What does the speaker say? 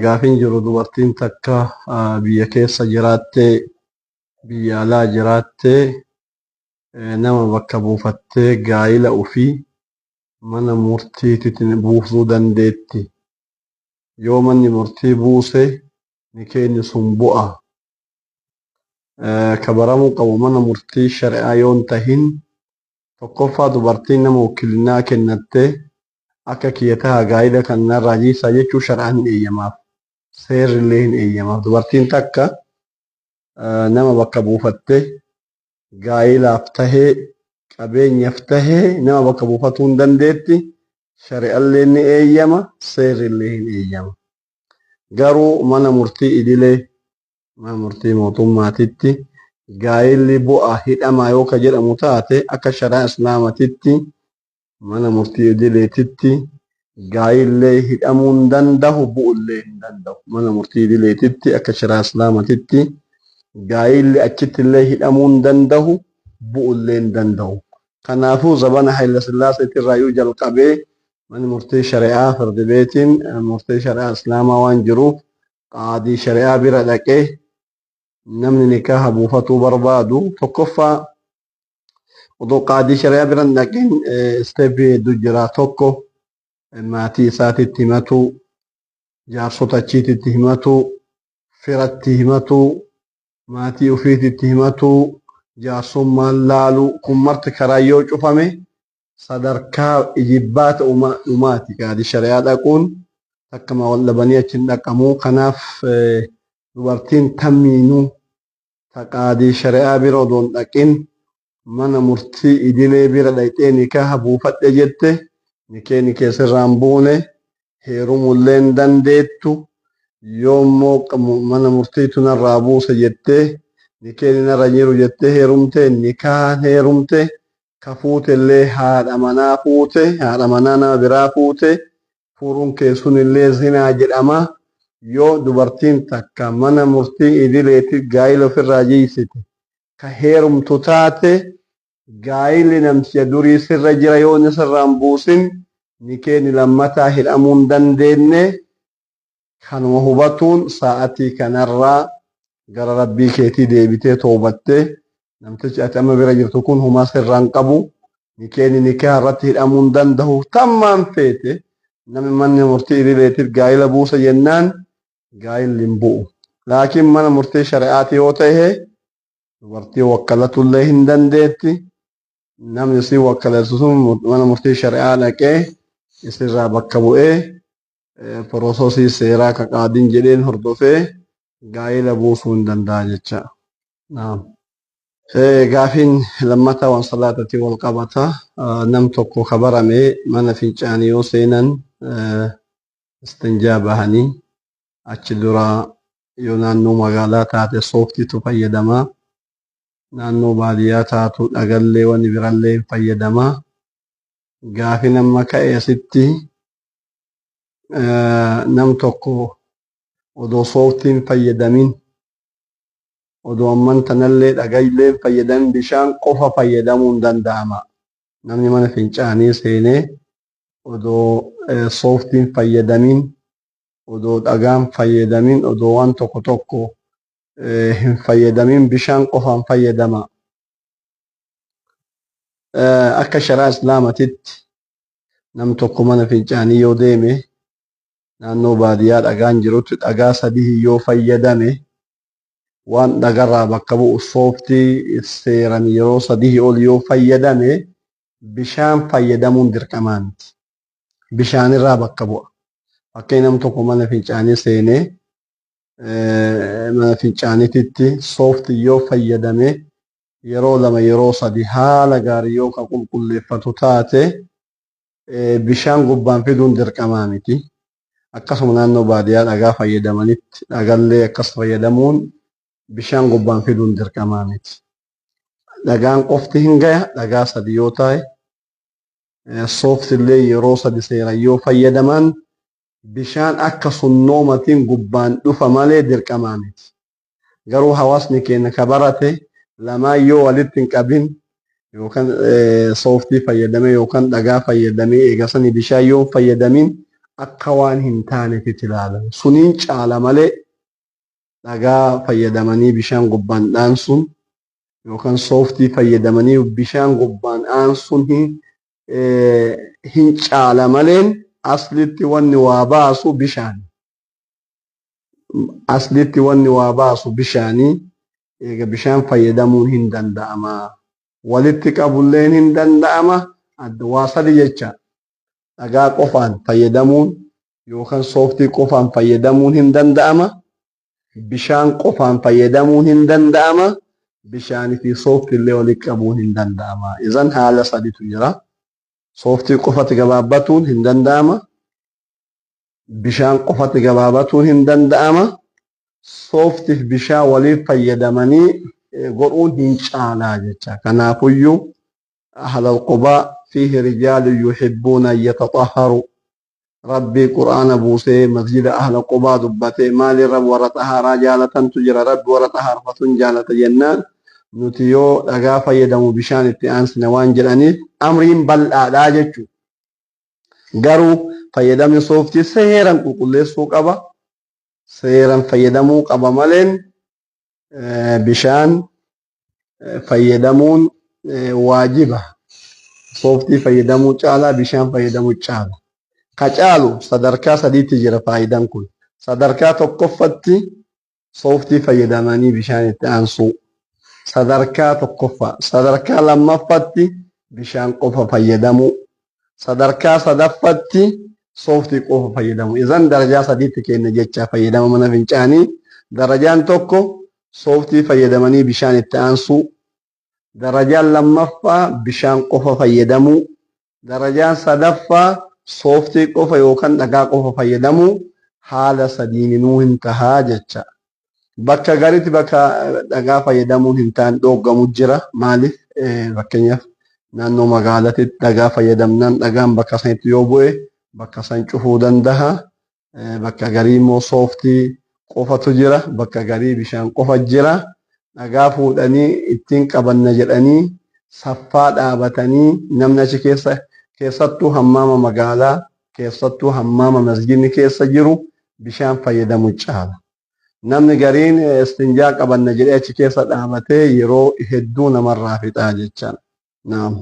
gaafin jiru dubartiin takka biyya keessa jiraattee biyya alaa jiraattee nama bakka buufattee gaa'ila ofii mana murtiitti buusuu dandeetti. Yoo manni murtii buuse ni keenyu sun bu'a. Kabaramuu qabu mana murtii shari'aa yoon tahin tokkoffaa dubartiin nama wakiilinaa kennattee akka kiyyataa gaa'ila kanarraa jiisaa jechuu shari'aan hin eeyyamaaf. Seerri illee hin eeyyamaaf. Dubartiin takka nama bakka buufattee gaa'ilaaf tahee qabeenyaaf tahee nama bakka buufatuu hin dandeetti. Shari'allee ni eeyyama, seerri illee hin eeyyama. Garuu mana murtii idilee mana murtii mootummaatitti gaa'illi bu'a hidhamaa yoo ka jedhamu taate akka shari'aa islaamatitti mana murtii idileetitti gaa'illee hidhamuu hin danda'u, bu'ullee hin danda'u. Mana murtii idileetitti akka shari'aa islaamatitti gaa'illi achitti illee hidhamuu hin danda'u, bu'ullee hin danda'u. Kanaafuu zabana Hayila Sillaaseetti irraayyuu jalqabee manni murtii shari'aa firdi beetiin murtii shari'aa islaamaa waan jiruuf qaadii shari'aa bira dhaqee namni nikaaha buufatuu barbaadu tokkoffaa odoo qaadii shari'aa bira hin dhaqin isteeppii hedduu jira. Tokko maatii isaatitti himatuu, jaarsota achiititti himatuu, firatti himatuu, maatii ofiititti himatuu, jaarsummaan laaluu kun marti karaa yoo cufame sadarkaa ijibbaata uumaati. Qaadii shari'aa dhaquun akkama wal dhabanii achiin dhaqamuu. Kanaaf dubartiin tamiinuu qaadii shari'aa bira odoo hin dhaqin mana murtii idilee bira dhaqxee nikaaha buufadhe jette nikeenni keessirraan buune heerumullee hin dandeettu. Yoommoo mana murtiitu narraa buuse jettee nikeenni narra jiru jettee heerumte nikaahan heerumte ka fuute illee haadha manaa fuute, haadha manaa nama biraa fuute, fuudhuun keessun illee zinaa jedhama. Yoo dubartiin takka mana murtii idileetti gaa'ila ofirraa jiisite ka heerumtu taate gaa'illi namticha durii sirra jira yoo inni sirraan buusin nikeenni lammataa hidhamuu hin dandeenye. Kanuma hubatuun sa'atii kanarraa gara rabbii keetii deebitee toobattee namtichi ati amma bira jirtu kun humaa sirraan qabu, nikeenni nikaa irratti hidhamuu hin danda'u. Tammaan feete namni manni murtii idileetiif gaa'ila buusa jennaan gaa'illi hin bu'u. Laakiin mana murtii shari'aati yoo ta'e dubartii wakkalatullee hin dandeetti. Namni si wakkalatu sun mana murtii shari'aa dhaqee isirraa bakka bu'ee poroososii seeraa ka qaadiin jedheen hordofee gaa'ila buusuu hin danda'a jecha. Gaafiin lammataa waan salaatatti wal qabata. Nam tokko ka barame mana fincaanii yoo seenan istinjaa bahanii achi dura yoo naannoo magaalaa taate sooftiitu fayyadamaa. Naannoo baadiyyaa taatu dhagallee wanni birallee hin fayyadamaa. Gaafi nama ka'e asitti nam tokko odoo sooftiin fayyadamin odoo amman tanallee dhagaillee fayyadamin bishaan qofa fayyadamuu hin danda'ama. Namni mana fincaanii seenee odoo sooftiin fayyadamin, odoo dhagaan fayyadamin, odoo waan tokko tokko hin fayyadamin bishaan qofaan fayyadama. Akka shari'aa islaamatitti nam tokko mana fincaanii yoo deeme naannoo baadiyyaa dhagaan jirutti dhagaa sadii yoo fayyadame waan dhagarraa bakka bu'u sooftii seeran yeroo sadii ol yoo fayyadame bishaan fayyadamuun dirqamaa miti. Bishaanirraa bakka bu'a. Fakkii nam tokko mana fincaanii seenee mana fincaaniititti sooftii yoo fayyadame yeroo lama yeroo sadi haala gaarii yoo ka qulqulleeffatu taate bishaan gubbaan fiduun dirqamaa miti. Akkasuma naannoo baadiyyaa dhagaa fayyadamanitti dhagallee akkas fayyadamuun bishaan gubbaan fiduun dirqamaa miti. Dhagaan qofti hin gaya dhagaa sadi yoo ta'e sooftillee yeroo sadi seeran yoo fayyadaman bishaan akka sunnoomatiin gubbaan dhufa malee dirqamaa miti. Garuu hawaasni keenya ka barate lamaan yoo walitti hin qabin yookaan sooftii fayyadame yookaan dhagaa fayyadamee eegasanii bishaan yoo fayyadamin akka waan hin taanetti ilaalan. Suniin caala malee dhagaa fayyadamanii bishaan gubbaan dhaansuun yookaan sooftii fayyadamanii bishaan gubbaan dhaansuun hin caala maleen aslitti wanni waa baasu bishaan. Aslitti wanni waa baasu bishaanii eega bishaan fayyadamuun hin danda'ama. Walitti qabulleen hin danda'ama. Waa sadi jecha dhagaa qofaan fayyadamuun yookaan sooftii qofaan fayyadamuun hin danda'ama. Bishaan qofaan fayyadamuun hin danda'ama. Bishaanii fi sooftii illee walitti qabuun hin danda'ama. Izan haala saditu jira. Sooftii qofatti gabaabbatuun hin danda'ama. Bishaan qofatti gabaabatuun hin danda'ama. Sooftiif bishaan waliif fayyadamanii godhuun hin caalaa jecha. Kanaafuyyuu ahlal qubaa fiihi rijaalun yuhibbuuna an yataxahharu. Rabbii qur'aana buusee masjida ahla qubaa dubbatee maalirra warra xahaaraa jaalatantu jira. Rabbi warra xahaarfatuun jaalata jennaan nuti yoo dhagaa fayyadamu bishaan itti aansine waan jedhaniif amriin bal'aadhaa jechuudha. Garuu fayyadamni sooftii seeraan qulqulleessuu qaba. Seeraan fayyadamuu qaba maleen bishaan fayyadamuun waajiba. Sooftii fayyadamuu caalaa bishaan fayyadamuu caala. Ka caalu sadarkaa sadiitti jira faayidaan kun. Sadarkaa tokkoffatti sooftii fayyadamanii bishaan itti aansuu. Sadarkaa tokkoffaa. Sadarkaa lammaffatti bishaan qofa fayyadamuu. Sadarkaa sadaffatti sooftii qofa fayyadamu. Izan darajaa sadiitti kenna jecha fayyadama mana fincaanii. Darajaan tokko sooftii fayyadamanii bishaan itti aansuu. Darajaan lammaffaa bishaan qofa fayyadamuu. Darajaan sadaffaa sooftii qofa yookaan dhagaa qofa fayyadamuu. Haala sadiininuu hin tahaa jecha. Bakka gariitti bakka dhagaa fayyadamuun hin taane dhooggamu jira. Maaliif? Fakkeenyaaf naannoo magaalatti dhagaa fayyadamnaan dhagaan bakka sanitti yoo bu'e bakka san cufuu danda'a. Bakka garii immoo sooftii qofatu jira. Bakka garii bishaan qofa jira. Dhagaa fuudhanii ittiin qabanna jedhanii saffaa dhaabatanii namni achi keessattuu hammaama magaalaa keessattuu hammaama masjidni keessa jiru bishaan fayyadamu caala. Namni gariin istinjaa qabanna jedhee achi keessa dhaabatee yeroo hedduu namarraa fixaa jecha. Naam.